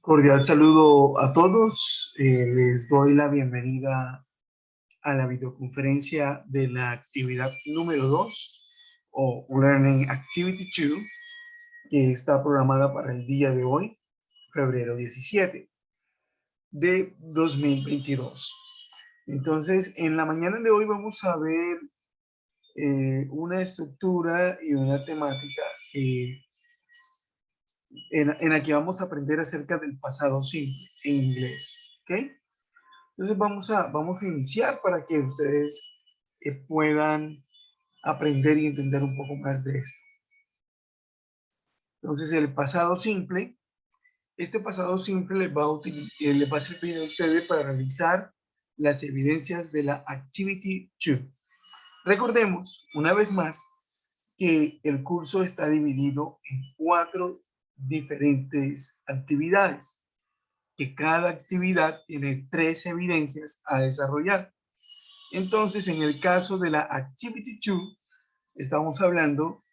Cordial saludo a todos. Les doy la bienvenida a la videoconferencia de la actividad número 2 o Learning Activity 2, que está programada para el día de hoy, febrero 17 de 2022. Entonces, en la mañana de hoy vamos a ver una estructura y una temática en la que vamos a aprender acerca del pasado simple en inglés. ¿Ok? Entonces vamos a iniciar para que ustedes puedan aprender y entender un poco más de esto. Entonces el pasado simple, este pasado simple les va a servir a ustedes para realizar las evidencias de la Activity 2. Recordemos una vez más que el curso está dividido en 4 diferentes actividades, que cada actividad tiene 3 evidencias a desarrollar. Entonces, en el caso de la Activity 2, estamos hablando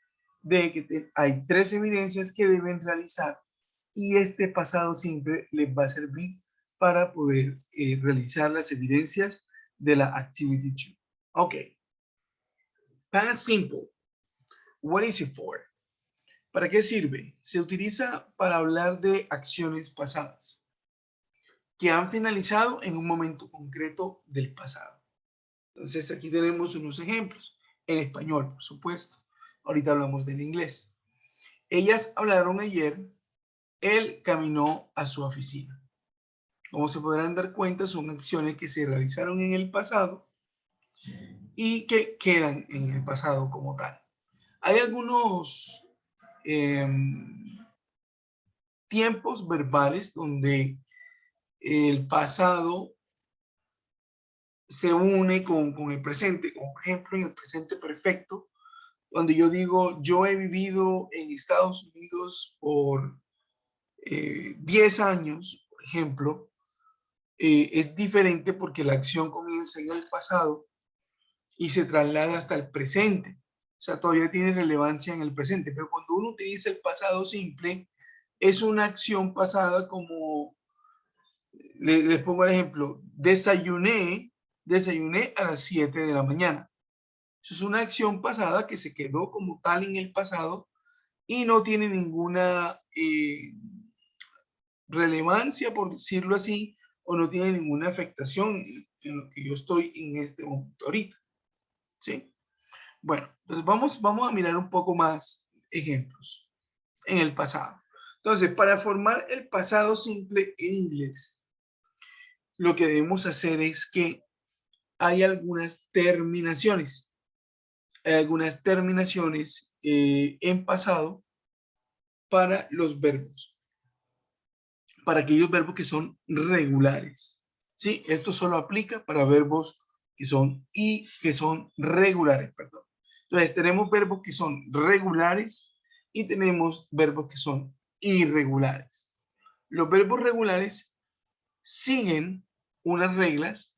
de que hay 3 evidencias que deben realizar y este pasado simple les va a servir para poder realizar las evidencias de la Activity 2. Ok. Past simple. What is it for? ¿Para qué sirve? Se utiliza para hablar de acciones pasadas que han finalizado en un momento concreto del pasado. Entonces aquí tenemos unos ejemplos, en español, por supuesto. Ahorita hablamos del inglés. Ellas hablaron ayer, él caminó a su oficina. Como se podrán dar cuenta, son acciones que se realizaron en el pasado y que quedan en el pasado como tal. Hay algunos tiempos verbales donde el pasado se une con el presente, como por ejemplo en el presente perfecto, cuando yo digo, yo he vivido en Estados Unidos por 10 años, por ejemplo, es diferente porque la acción comienza en el pasado y se traslada hasta el presente. O sea, todavía tiene relevancia en el presente, pero cuando uno utiliza el pasado simple, es una acción pasada como, les pongo el ejemplo, desayuné a las 7 de la mañana. Eso es una acción pasada que se quedó como tal en el pasado y no tiene ninguna relevancia, por decirlo así, o no tiene ninguna afectación en lo que yo estoy en este momento ahorita. ¿Sí? Bueno, entonces vamos a mirar un poco más ejemplos en el pasado. Entonces, para formar el pasado simple en inglés, lo que debemos hacer es que hay algunas terminaciones. Hay algunas terminaciones en pasado para los verbos, para aquellos verbos que son regulares. ¿Sí? Esto solo aplica para verbos que son regulares, perdón. Entonces, tenemos verbos que son regulares y tenemos verbos que son irregulares. Los verbos regulares siguen unas reglas,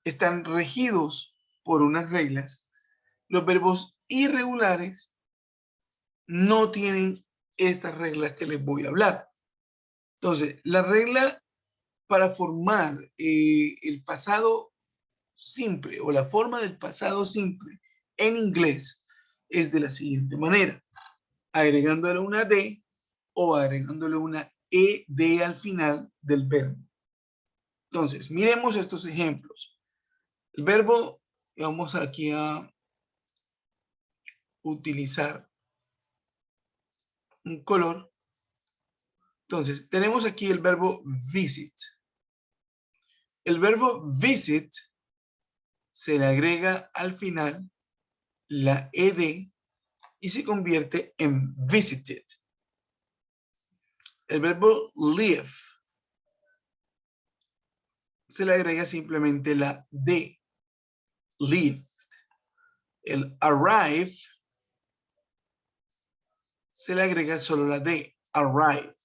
están regidos por unas reglas. Los verbos irregulares no tienen estas reglas que les voy a hablar. Entonces, la regla para formar el pasado simple o la forma del pasado simple en inglés es de la siguiente manera, agregándole una D o agregándole una ED al final del verbo. Entonces, miremos estos ejemplos. El verbo, vamos aquí a utilizar un color. Entonces, tenemos aquí el verbo visit. El verbo visit se le agrega al final la ed y se convierte en visited. El verbo live se le agrega simplemente la d, lived. El arrive se le agrega solo la d, arrived.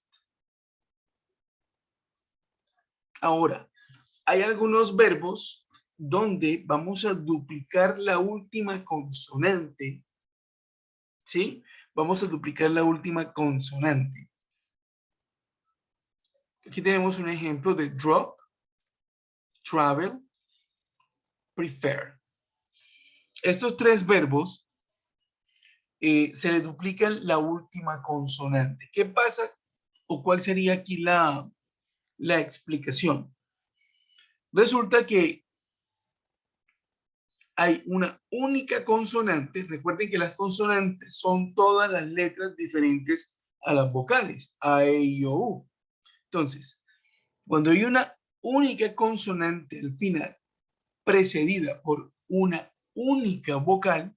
Ahora, hay algunos verbos donde vamos a duplicar la última consonante, ¿sí? Vamos a duplicar la última consonante. Aquí tenemos un ejemplo de drop, travel, prefer. Estos tres verbos se le duplican la última consonante. ¿Qué pasa o cuál sería aquí la explicación? Resulta que hay una única consonante. Recuerden que las consonantes son todas las letras diferentes a las vocales, A, E, I, O, U. Entonces, cuando hay una única consonante al final, precedida por una única vocal,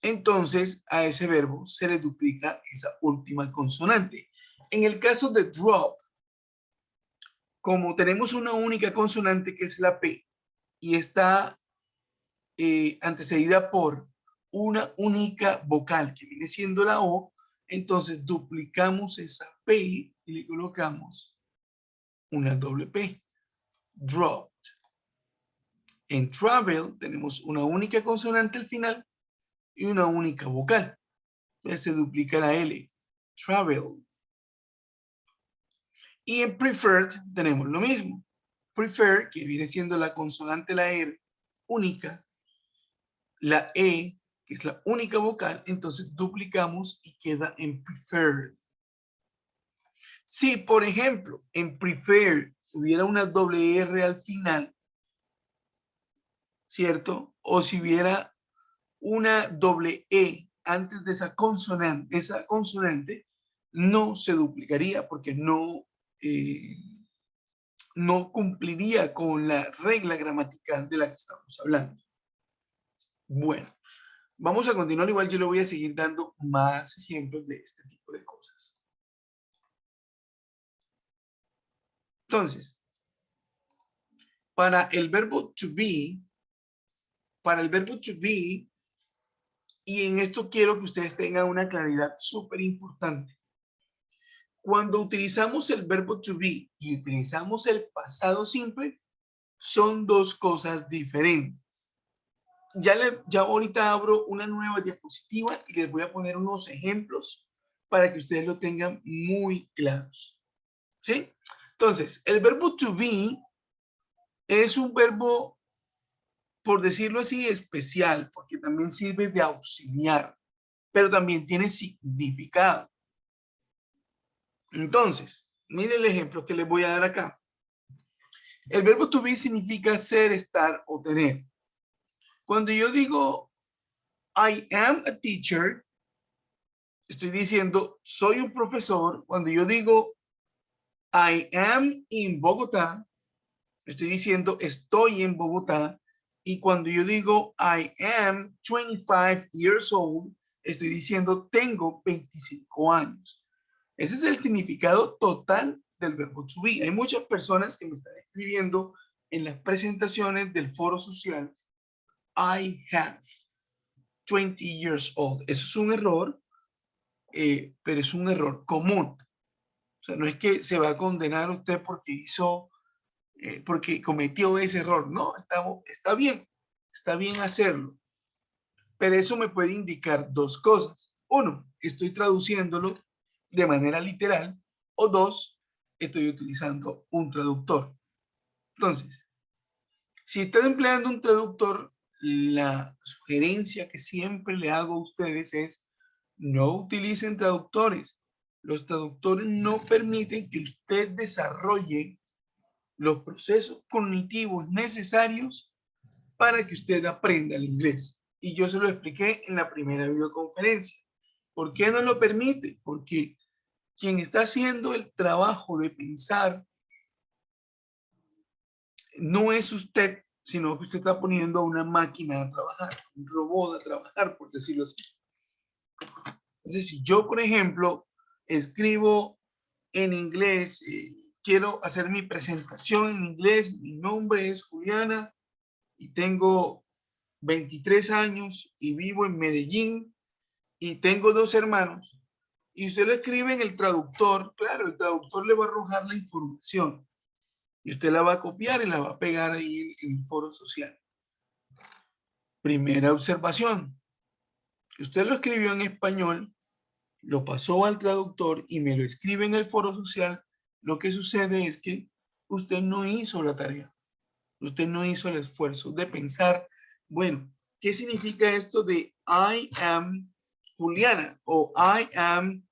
entonces a ese verbo se le duplica esa última consonante. En el caso de drop, como tenemos una única consonante que es la P y está antecedida por una única vocal que viene siendo la O, entonces duplicamos esa P y le colocamos una doble P. Dropped. En travel tenemos una única consonante al final y una única vocal. Entonces se duplica la L. Travel. Y en preferred tenemos lo mismo. Prefer, que viene siendo la consonante, la R, única. La E, que es la única vocal, entonces duplicamos y queda en preferred. Si, por ejemplo, en prefer hubiera una doble R al final, ¿cierto? O si hubiera una doble E antes de esa consonante no se duplicaría porque no cumpliría con la regla gramatical de la que estamos hablando. Bueno, vamos a continuar. Igual yo le voy a seguir dando más ejemplos de este tipo de cosas. Entonces, para el verbo to be, y en esto quiero que ustedes tengan una claridad súper importante. Cuando utilizamos el verbo to be y utilizamos el pasado simple, son dos cosas diferentes. Ya ahorita abro una nueva diapositiva y les voy a poner unos ejemplos para que ustedes lo tengan muy claros. ¿Sí? Entonces, el verbo to be es un verbo, por decirlo así, especial, porque también sirve de auxiliar, pero también tiene significado. Entonces, mire el ejemplo que les voy a dar acá. El verbo to be significa ser, estar o tener. Cuando yo digo I am a teacher, estoy diciendo soy un profesor. Cuando yo digo I am in Bogotá, estoy diciendo estoy en Bogotá. Y cuando yo digo I am 25 years old, estoy diciendo tengo 25 años. Ese es el significado total del verbo to be. Hay muchas personas que me están escribiendo en las presentaciones del foro social I have 20 years old. Eso es un error, pero es un error común. O sea, no es que se va a condenar usted porque porque cometió ese error. No, está bien hacerlo. Pero eso me puede indicar dos cosas. Uno, estoy traduciéndolo de manera literal. O dos, estoy utilizando un traductor. Entonces, si estoy empleando un traductor, la sugerencia que siempre le hago a ustedes es no utilicen traductores. Los traductores no permiten que usted desarrolle los procesos cognitivos necesarios para que usted aprenda el inglés. Y yo se lo expliqué en la primera videoconferencia. ¿Por qué no lo permite? Porque quien está haciendo el trabajo de pensar no es usted, sino que usted está poniendo a una máquina a trabajar, un robot a trabajar, por decirlo así. Entonces, si yo, por ejemplo, escribo en inglés, quiero hacer mi presentación en inglés, mi nombre es Juliana y tengo 23 años y vivo en Medellín y tengo 2 hermanos, y usted lo escribe en el traductor, claro, el traductor le va a arrojar la información y usted la va a copiar y la va a pegar ahí en el foro social. Primera observación, usted lo escribió en español, lo pasó al traductor y me lo escribe en el foro social, lo que sucede es que usted no hizo la tarea. Usted no hizo el esfuerzo de pensar, bueno, ¿qué significa esto de I am Juliana o I am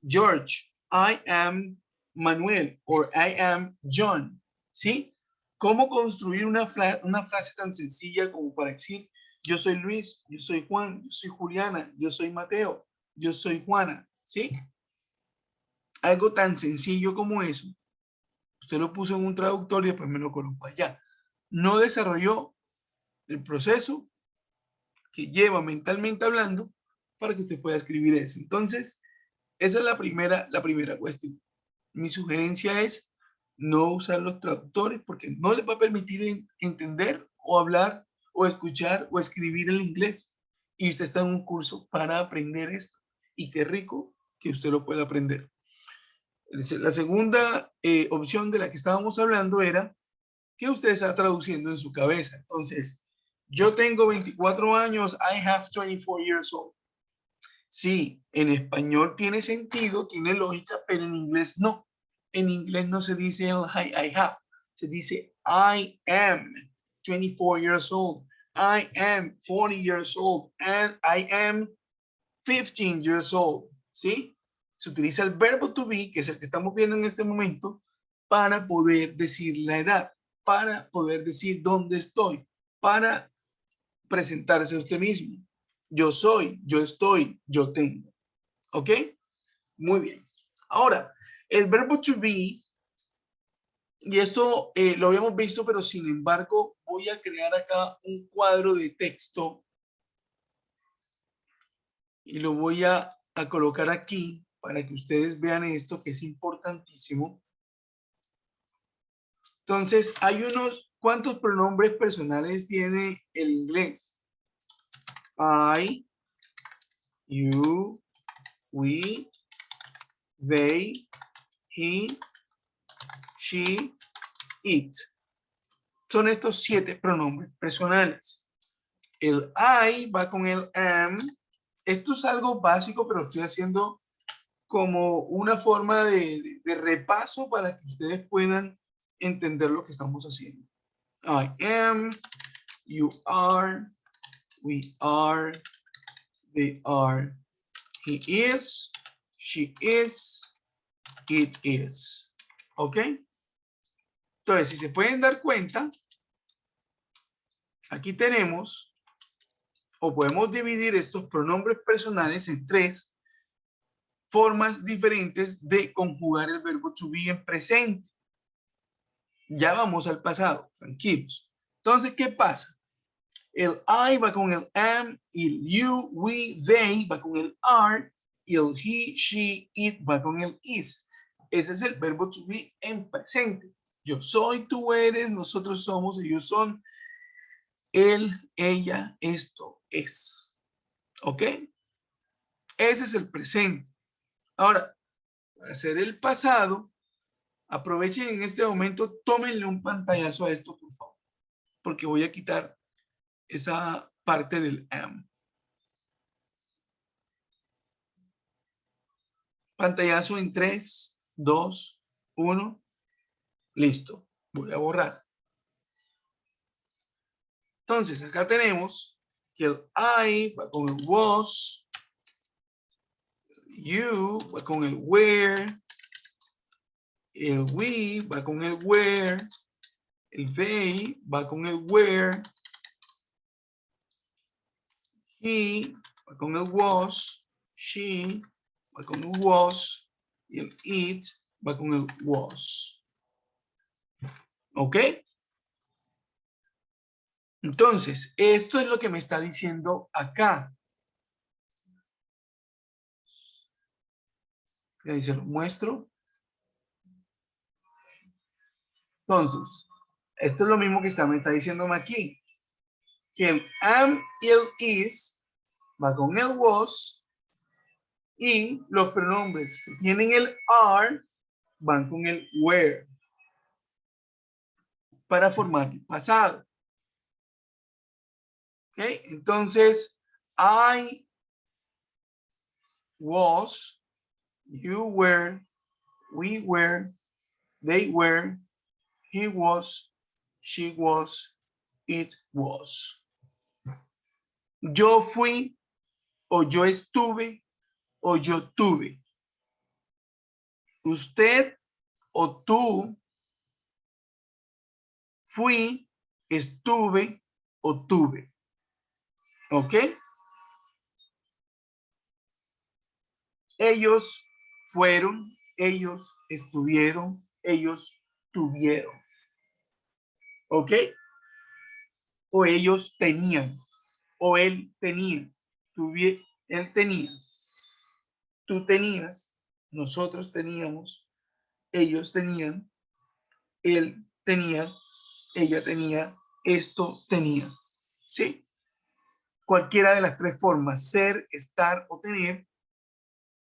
George, I am Manuel o I am John? ¿Sí? ¿Cómo construir una frase tan sencilla como para decir, yo soy Luis, yo soy Juan, yo soy Juliana, yo soy Mateo, yo soy Juana? ¿Sí? Algo tan sencillo como eso. Usted lo puso en un traductor y después me lo colocó allá. No desarrolló el proceso que lleva mentalmente hablando para que usted pueda escribir eso. Entonces, esa es la primera cuestión. Mi sugerencia es no usar los traductores porque no les va a permitir entender o hablar o escuchar o escribir el inglés. Y usted está en un curso para aprender esto. Y qué rico que usted lo pueda aprender. La segunda opción de la que estábamos hablando era que usted está traduciendo en su cabeza. Entonces, yo tengo 24 años, I have 24 years old. Sí, en español tiene sentido, tiene lógica, pero en inglés no. En inglés no se dice I have, se dice I am 24 years old, I am 40 years old, and I am 15 years old. ¿Sí? Se utiliza el verbo to be, que es el que estamos viendo en este momento, para poder decir la edad, para poder decir dónde estoy, para presentarse a usted mismo. Yo soy, yo estoy, yo tengo. ¿Ok? Muy bien. Ahora, el verbo to be, y esto lo habíamos visto, pero sin embargo voy a crear acá un cuadro de texto y lo voy a colocar aquí para que ustedes vean esto que es importantísimo. Entonces, hay unos, ¿cuántos pronombres personales tiene el inglés? I, you, we, they, he, she, it. Son estos 7 pronombres personales. El I va con el am. Esto es algo básico, pero estoy haciendo como una forma de repaso para que ustedes puedan entender lo que estamos haciendo. I am, you are, we are, they are, he is, she is, it is. ¿Ok? Entonces, si se pueden dar cuenta, aquí tenemos, o podemos dividir estos pronombres personales en 3 formas diferentes de conjugar el verbo to be en presente. Ya vamos al pasado, tranquilos. Entonces, ¿qué pasa? El I va con el am, el you, we, they va con el are, y el he, she, it va con el is. Ese es el verbo to be en presente. Yo soy, tú eres, nosotros somos, ellos son, él, ella, esto es. ¿Ok? Ese es el presente. Ahora, para hacer el pasado, aprovechen en este momento, tómenle un pantallazo a esto, por favor, porque voy a quitar esa parte del am. Pantallazo en 3, 2, 1. Listo. Voy a borrar. Entonces, acá tenemos que el I va con el was, you va con el where, el we va con el where, el they va con el where, he va con el was, she va con el was y el it va con el was. ¿Ok? Entonces, esto es lo que me está diciendo acá. Y ahí se lo muestro. Entonces, esto es lo mismo que me está diciéndome aquí. Que el am y el is va con el was y los pronombres que tienen el are van con el were para formar el pasado. ¿Ok? Entonces, I was, you were, we were, they were, he was, she was, it was. Yo fui, o yo estuve, o yo tuve. Usted o tú, fui, estuve o tuve. ¿Ok? Ellos fueron, ellos estuvieron, ellos tuvieron. ¿Ok? O ellos tenían, o él tenía, él tenía, tú tenías, nosotros teníamos, ellos tenían, él tenía, ella tenía, esto tenía. ¿Sí? Cualquiera de las tres formas, ser, estar o tener,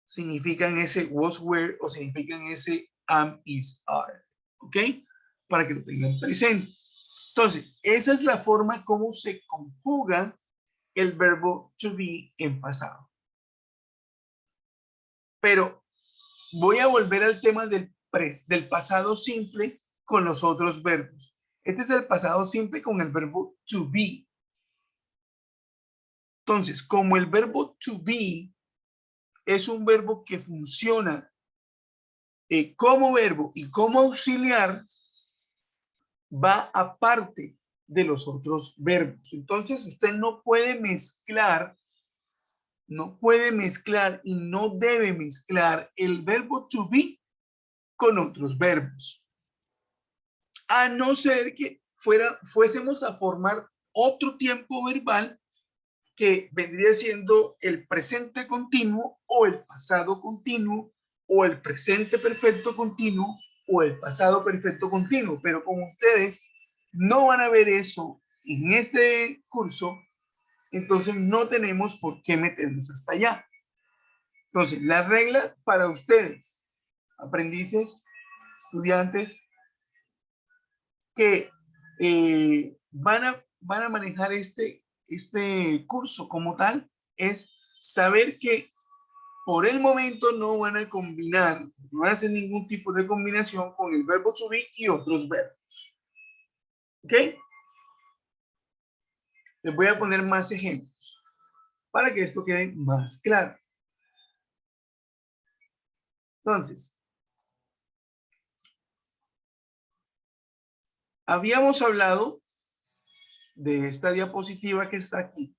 significan ese was, were o significan ese am, is, are. ¿Ok? Para que lo tengan presente. Entonces, esa es la forma como se conjuga el verbo to be en pasado. Pero voy a volver al tema del pasado simple con los otros verbos. Este es el pasado simple con el verbo to be. Entonces, como el verbo to be es un verbo que funciona como verbo y como auxiliar, va aparte de los otros verbos. Entonces, usted no puede mezclar y no debe mezclar el verbo to be con otros verbos. A no ser que fuésemos a formar otro tiempo verbal que vendría siendo el presente continuo o el pasado continuo o el presente perfecto continuo o el pasado perfecto continuo. Pero como ustedes no van a ver eso en este curso, entonces no tenemos por qué meternos hasta allá. Entonces, la regla para ustedes, aprendices, estudiantes, que van a manejar este curso como tal, es saber que por el momento no van a combinar, no van a hacer ningún tipo de combinación con el verbo to be y otros verbos. ¿Ok? Les voy a poner más ejemplos para que esto quede más claro. Entonces, habíamos hablado de esta diapositiva que está aquí,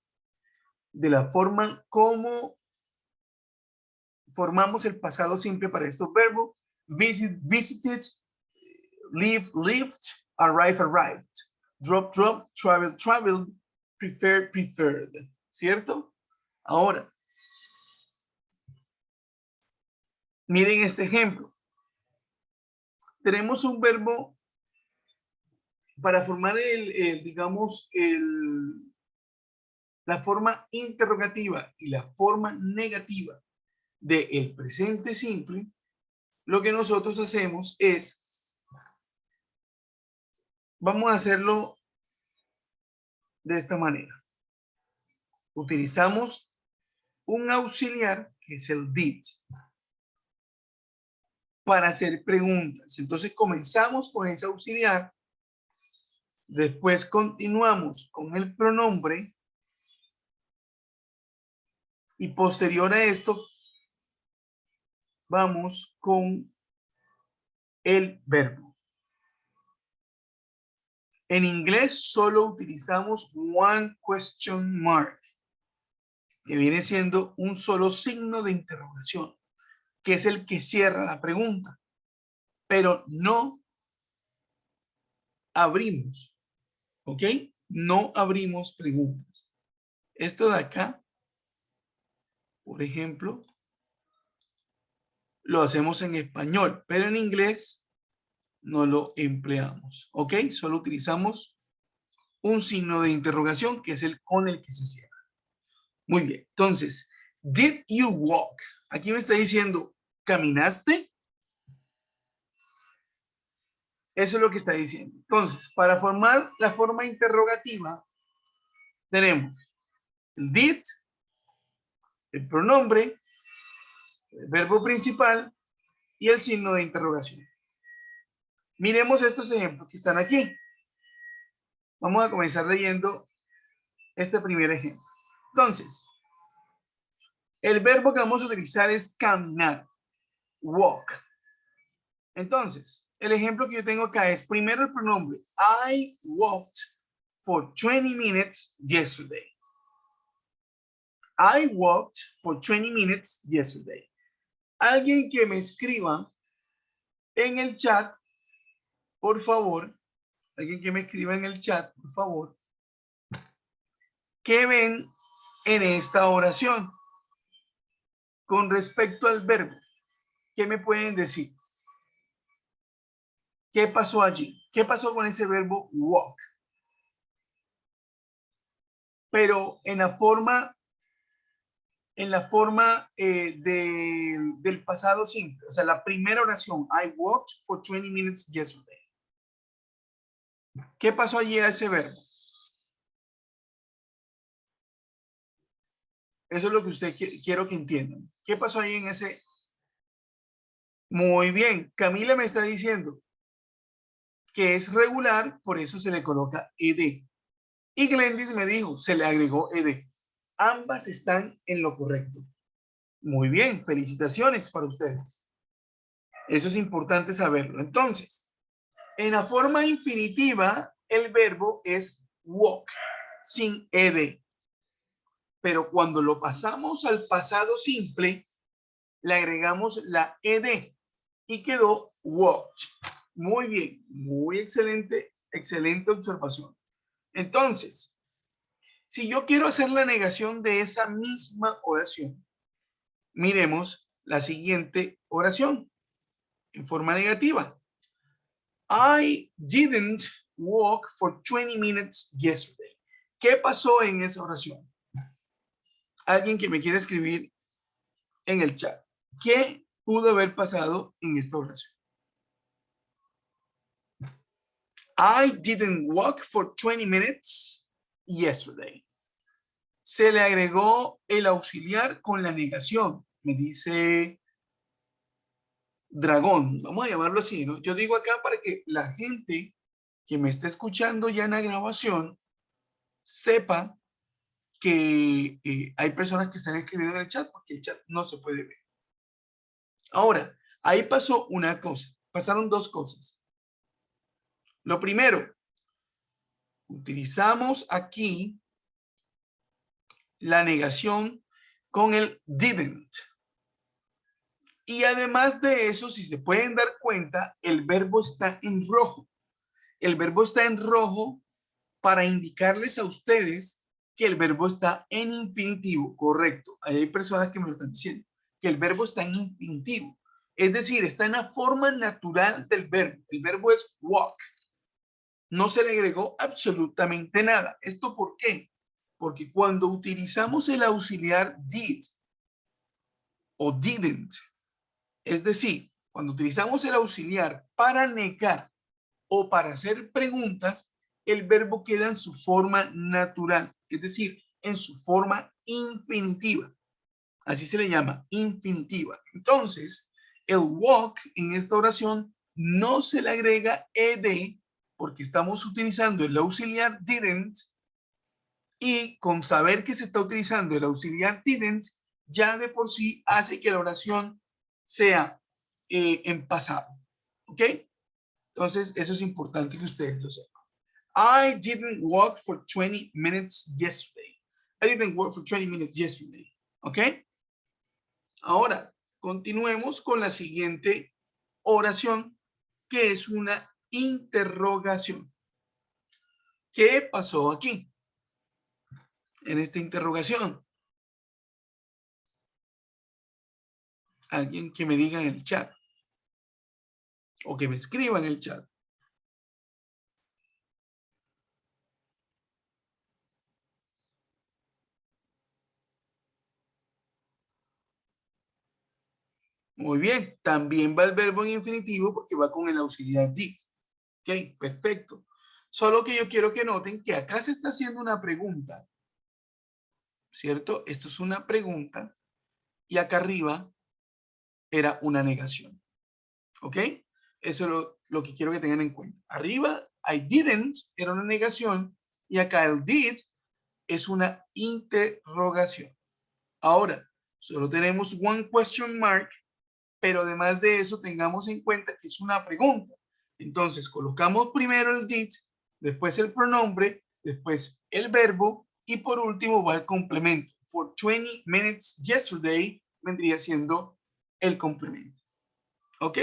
de la forma como formamos el pasado simple para estos verbos. Visit, visited, live, lived, arrive, arrived, drop, dropped, travel, traveled, prefer, preferred. ¿Cierto? Ahora, miren este ejemplo. Tenemos un verbo para formar digamos, la forma interrogativa y la forma negativa del presente simple. Lo que nosotros hacemos es, vamos a hacerlo de esta manera. Utilizamos un auxiliar, que es el did, para hacer preguntas. Entonces comenzamos con ese auxiliar, después continuamos con el pronombre y posterior a esto vamos con el verbo. En inglés solo utilizamos one question mark, que viene siendo un solo signo de interrogación, que es el que cierra la pregunta, pero no abrimos, ¿ok? No abrimos preguntas. Esto de acá, por ejemplo, lo hacemos en español, pero en inglés no lo empleamos, ¿ok? Solo utilizamos un signo de interrogación, que es el con el que se cierra. Muy bien, entonces, did you walk? Aquí me está diciendo, ¿caminaste? Eso es lo que está diciendo. Entonces, para formar la forma interrogativa, tenemos el did, el pronombre, el verbo principal y el signo de interrogación. Miremos estos ejemplos que están aquí. Vamos a comenzar leyendo este primer ejemplo. Entonces, el verbo que vamos a utilizar es caminar, walk. Entonces, el ejemplo que yo tengo acá es primero el pronombre. I walked for 20 minutes yesterday. I walked for 20 minutes yesterday. Alguien que me escriba en el chat, por favor. Alguien que me escriba en el chat, por favor. ¿Qué ven en esta oración? Con respecto al verbo, ¿qué me pueden decir? ¿Qué pasó allí? ¿Qué pasó con ese verbo walk? Pero en la forma del pasado simple. O sea, la primera oración. I walked for 20 minutes yesterday. ¿Qué pasó allí a ese verbo? Eso es lo que usted quiero que entiendan. ¿Qué pasó ahí en ese? Muy bien. Camila me está diciendo que es regular, por eso se le coloca ed. Y Glendis me dijo, se le agregó ed. Ambas están en lo correcto. Muy bien, felicitaciones para ustedes. Eso es importante saberlo. Entonces, en la forma infinitiva, el verbo es walk, sin ed. Pero cuando lo pasamos al pasado simple, le agregamos la ed y quedó walked. Muy bien, muy excelente, excelente observación. Entonces, si yo quiero hacer la negación de esa misma oración, miremos la siguiente oración en forma negativa. I didn't walk for 20 minutes yesterday. ¿Qué pasó en esa oración? Alguien que me quiere escribir en el chat. ¿Qué pudo haber pasado en esta oración? I didn't walk for 20 minutes yesterday. Se le agregó el auxiliar con la negación. Me dice Dragón. Vamos a llamarlo así, ¿no? Yo digo acá para que la gente que me está escuchando ya en la grabación sepa que hay personas que están escribiendo en el chat porque el chat no se puede ver. Ahora, ahí pasó una cosa. Pasaron dos cosas. Lo primero, utilizamos aquí la negación con el didn't. Y además de eso, si se pueden dar cuenta, el verbo está en rojo. El verbo está en rojo para indicarles a ustedes que el verbo está en infinitivo, correcto. Ahí hay personas que me lo están diciendo, que el verbo está en infinitivo. Es decir, está en la forma natural del verbo. El verbo es walk. No se le agregó absolutamente nada. ¿Esto por qué? Porque cuando utilizamos el auxiliar did o didn't, es decir, cuando utilizamos el auxiliar para negar o para hacer preguntas, el verbo queda en su forma natural, es decir, en su forma infinitiva. Así se le llama, infinitiva. Entonces, el walk en esta oración no se le agrega ed porque estamos utilizando el auxiliar didn't y con saber que se está utilizando el auxiliar didn't, ya de por sí hace que la oración sea en pasado. ¿Ok? Entonces, eso es importante que ustedes lo sepan. I didn't walk for 20 minutes yesterday. I didn't walk for 20 minutes yesterday. ¿Ok? Ahora, continuemos con la siguiente oración, que es una interrogación. ¿Qué pasó aquí? En esta interrogación. Alguien que me diga en el chat. O que me escriba en el chat. Muy bien. También va el verbo en infinitivo porque va con el auxiliar did. Ok, perfecto. Solo que yo quiero que noten que acá se está haciendo una pregunta. ¿Cierto? Esto es una pregunta. Y acá arriba era una negación. ¿Ok? Eso es lo que quiero que tengan en cuenta. Arriba, I didn't era una negación y acá el did es una interrogación. Ahora, solo tenemos one question mark, pero además de eso tengamos en cuenta que es una pregunta. Entonces, colocamos primero el did, después el pronombre, después el verbo y por último va el complemento. For 20 minutes yesterday vendría siendo el complemento. ¿Ok?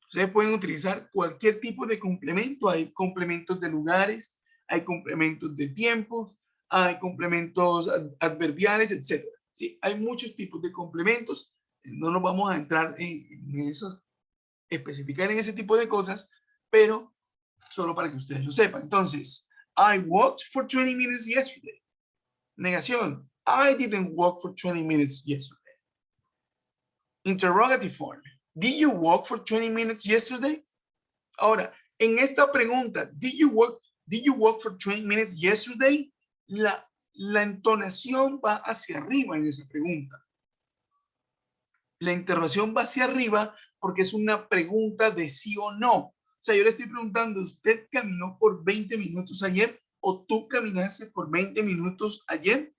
Ustedes pueden utilizar cualquier tipo de complemento. Hay complementos de lugares, hay complementos de tiempos, hay complementos adverbiales, etc. ¿Sí? Hay muchos tipos de complementos. No nos vamos a entrar en esos, especificar en ese tipo de cosas, pero solo para que ustedes lo sepan. Entonces, I walked for 20 minutes yesterday. Negación. I didn't walk for 20 minutes yesterday. Interrogative form. Did you walk for 20 minutes yesterday? Ahora, en esta pregunta, did you walk for 20 minutes yesterday? La entonación va hacia arriba en esa pregunta. La interrogación va hacia arriba porque es una pregunta de sí o no. O sea, yo le estoy preguntando, ¿usted caminó por 20 minutos ayer? ¿O tú caminaste por 20 minutos ayer?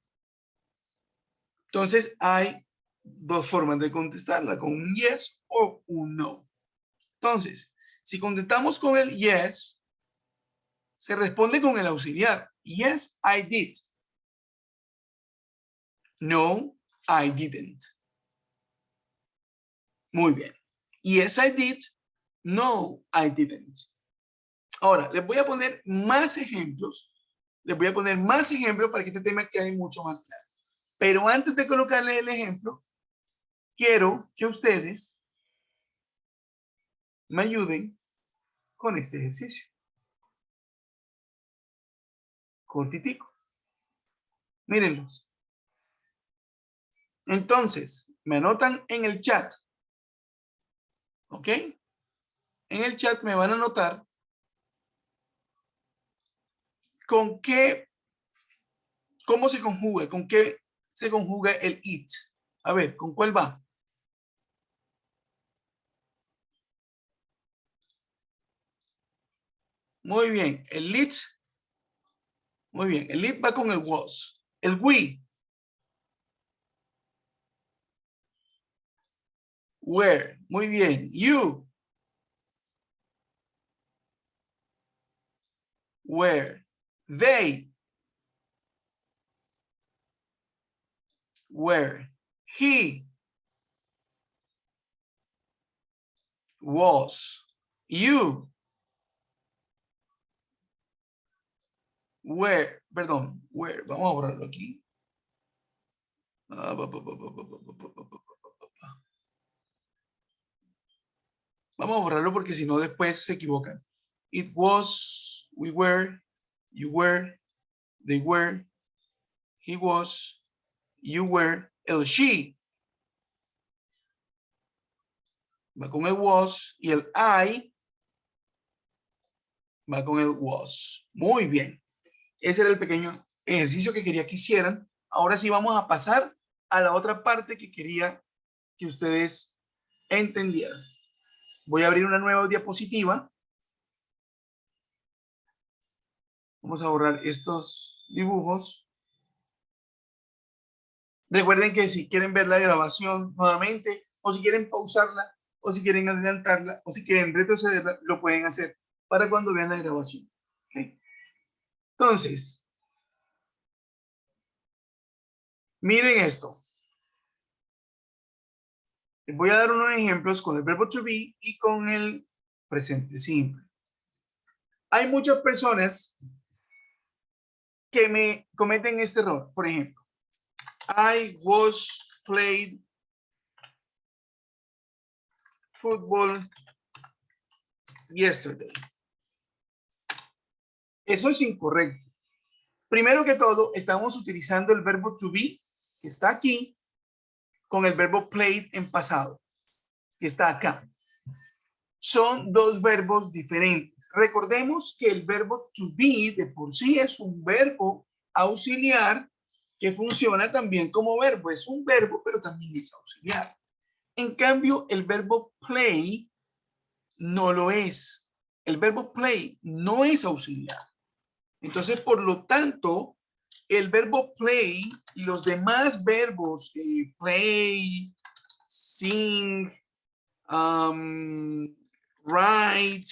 Entonces, hay dos formas de contestarla, con un yes o un no. Entonces, si contestamos con el yes, se responde con el auxiliar. Yes, I did. No, I didn't. Muy bien. Yes, I did. No, I didn't. Ahora, les voy a poner más ejemplos. Les voy a poner más ejemplos para que este tema quede mucho más claro. Pero antes de colocarle el ejemplo, quiero que ustedes me ayuden con este ejercicio. Cortitico. Mírenlos. Entonces, me anotan en el chat. ¿Ok? En el chat me van a anotar con qué, cómo se conjuga, con qué se conjuga el it. A ver, ¿con cuál va? Muy bien, el it. Muy bien, el it va con el was. El we. Where. Muy bien. You. Where. They. Where. He. Was. You. Where. Perdón. Where. Vamos a borrarlo aquí. Vamos a borrarlo porque si no después se equivocan. It was, we were, you were, they were, he was, you were, el she. Va con el was y el I va con el was. Muy bien. Ese era el pequeño ejercicio que quería que hicieran. Ahora sí vamos a pasar a la otra parte que quería que ustedes entendieran. Voy a abrir una nueva diapositiva. Vamos a borrar estos dibujos. Recuerden que si quieren ver la grabación nuevamente, o si quieren pausarla, o si quieren adelantarla, o si quieren retrocederla, lo pueden hacer para cuando vean la grabación. ¿Okay? Entonces, miren esto. Les voy a dar unos ejemplos con el verbo to be y con el presente simple. Hay muchas personas que me cometen este error. Por ejemplo, I was played football yesterday. Eso es incorrecto. Primero que todo, estamos utilizando el verbo to be, que está aquí, con el verbo played en pasado, que está acá. Son dos verbos diferentes. Recordemos que el verbo to be de por sí es un verbo auxiliar que funciona también como verbo. Es un verbo, pero también es auxiliar. En cambio, el verbo play no lo es. El verbo play no es auxiliar. Entonces, por lo tanto, el verbo play y los demás verbos, play, sing, write,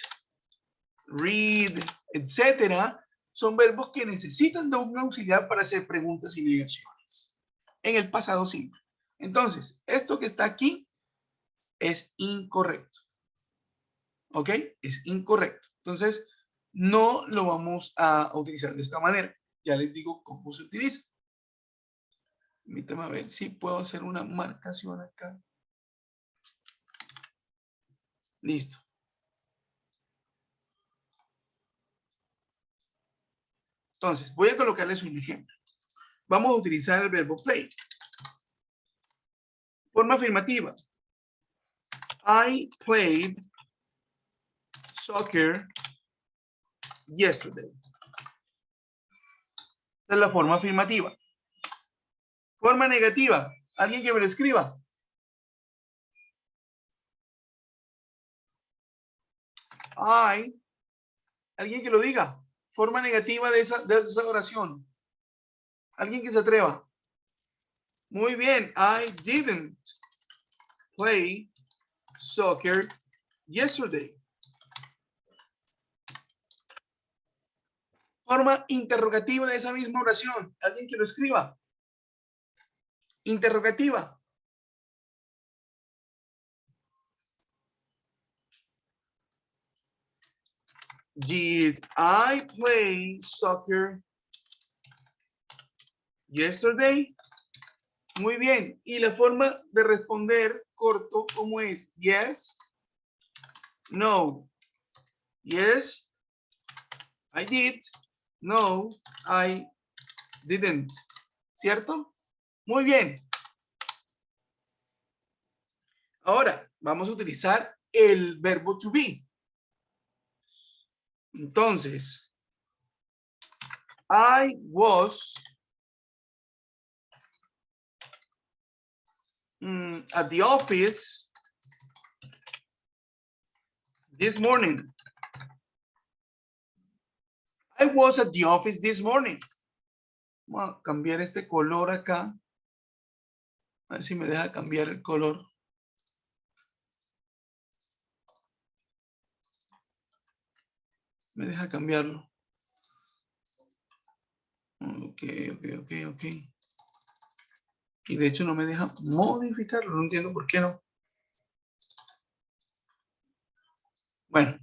read, etcétera, son verbos que necesitan de un auxiliar para hacer preguntas y negaciones en el pasado simple. Entonces, esto que está aquí es incorrecto. ¿Ok? Es incorrecto. Entonces, no lo vamos a utilizar de esta manera. Ya les digo cómo se utiliza. Permítame a ver si puedo hacer una marcación acá. Listo. Entonces, voy a colocarles un ejemplo. Vamos a utilizar el verbo play. Forma afirmativa. I played soccer yesterday. Esta es la forma afirmativa. Forma negativa. ¿Alguien que me lo escriba? Alguien que lo diga. Forma negativa de esa oración. Alguien que se atreva. Muy bien. I didn't play soccer yesterday. Forma interrogativa de esa misma oración. Alguien que lo escriba. Interrogativa. Did I play soccer yesterday? Muy bien. Y la forma de responder corto, ¿cómo es? Yes. No. Yes, I did. No, I didn't. ¿Cierto? Muy bien. Ahora, vamos a utilizar el verbo to be. Entonces, I was at the office this morning. I was at the office this morning. Vamos a cambiar este color acá. A ver si me deja cambiar el color. Me deja cambiarlo. Ok. Y de hecho no me deja modificarlo. No entiendo por qué no. Bueno.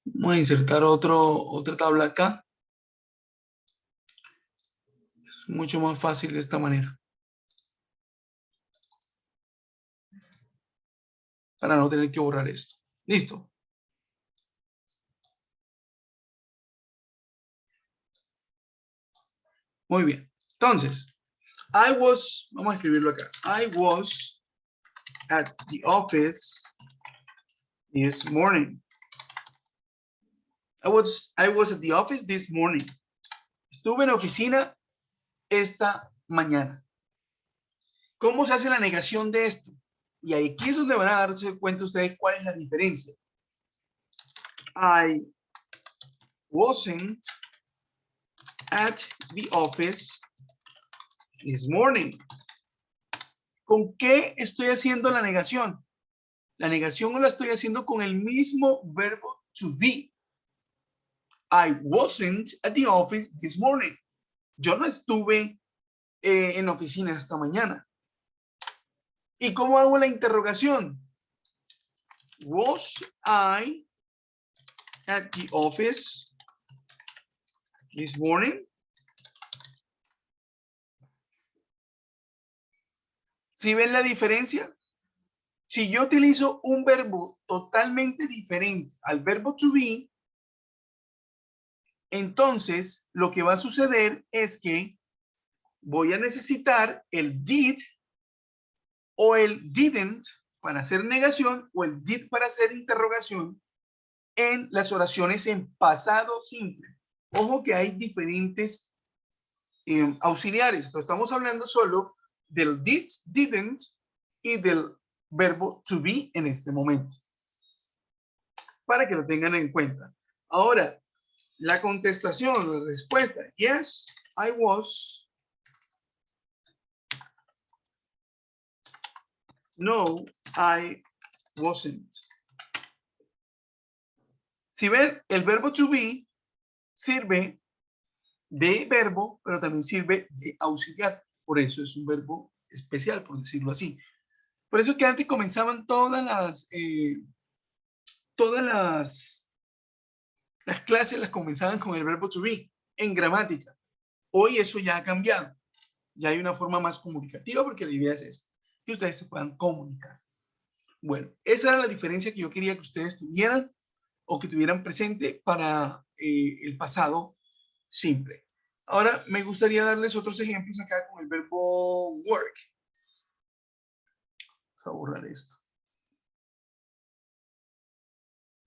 Vamos a insertar otra tabla acá. Es mucho más fácil de esta manera. Para no tener que borrar esto. Listo. Muy bien. Entonces, vamos a escribirlo acá. I was at the office this morning. I was at the office this morning. Estuve en la oficina esta mañana. ¿Cómo se hace la negación de esto? Y aquí es donde van a darse cuenta ustedes cuál es la diferencia. I wasn't at the office this morning. ¿Con qué estoy haciendo la negación? La negación la estoy haciendo con el mismo verbo to be. I wasn't at the office this morning. Yo no estuve en la oficina esta mañana. ¿Y cómo hago la interrogación? Was I at the office this morning? ¿Sí ven la diferencia? Si yo utilizo un verbo totalmente diferente al verbo to be, entonces lo que va a suceder es que voy a necesitar el did o el didn't para hacer negación o el did para hacer interrogación en las oraciones en pasado simple. Ojo que hay diferentes auxiliares, pero estamos hablando solo del did, didn't y del verbo to be en este momento. para que lo tengan en cuenta. Ahora, la contestación, la respuesta, yes, I was. No, I wasn't. Si ven, el verbo to be sirve de verbo, pero también sirve de auxiliar. Por eso es un verbo especial, por decirlo así. Por eso que antes comenzaban todas las clases las comenzaban con el verbo to be en gramática. Hoy eso ya ha cambiado. Ya hay una forma más comunicativa porque la idea es esta, que ustedes se puedan comunicar. Bueno, esa era la diferencia que yo quería que ustedes tuvieran o que tuvieran presente para el pasado simple. Ahora me gustaría darles otros ejemplos acá con el verbo work. Vamos a borrar esto.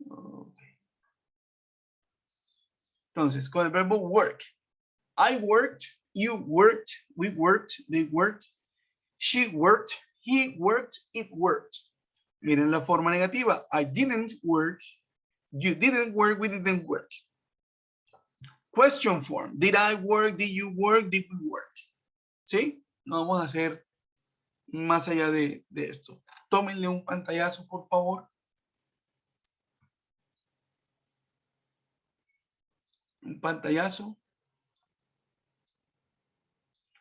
Okay. Entonces, con el verbo work. I worked, you worked, we worked, they worked, she worked, he worked, it worked. Miren la forma negativa. I didn't work, you didn't work, we didn't work. Question form. Did I work? Did you work? Did we work? ¿Sí? No vamos a hacer más allá de esto. Tómenle un pantallazo, por favor. Un pantallazo.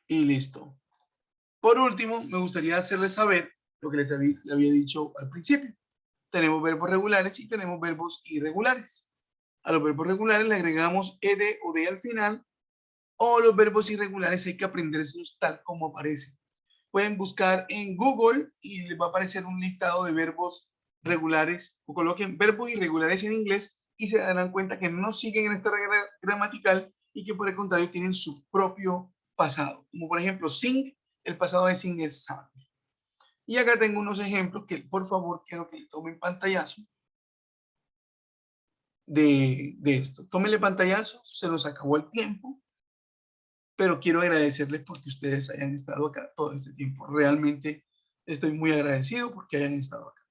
Y listo. Por último, me gustaría hacerles saber lo que les había dicho al principio. Tenemos verbos regulares y tenemos verbos irregulares. A los verbos regulares le agregamos ed o de al final, o los verbos irregulares hay que aprendérselos tal como aparecen. Pueden buscar en Google y les va a aparecer un listado de verbos regulares, o coloquen verbos irregulares en inglés y se darán cuenta que no siguen en esta regla gramatical y que por el contrario tienen su propio pasado. Como por ejemplo, sing, el pasado de sing es sang. Y acá tengo unos ejemplos que por favor quiero que le tomen pantallazo de esto. Tómenle pantallazo, se nos acabó el tiempo, pero quiero agradecerles porque ustedes hayan estado acá todo este tiempo. Realmente estoy muy agradecido porque hayan estado acá.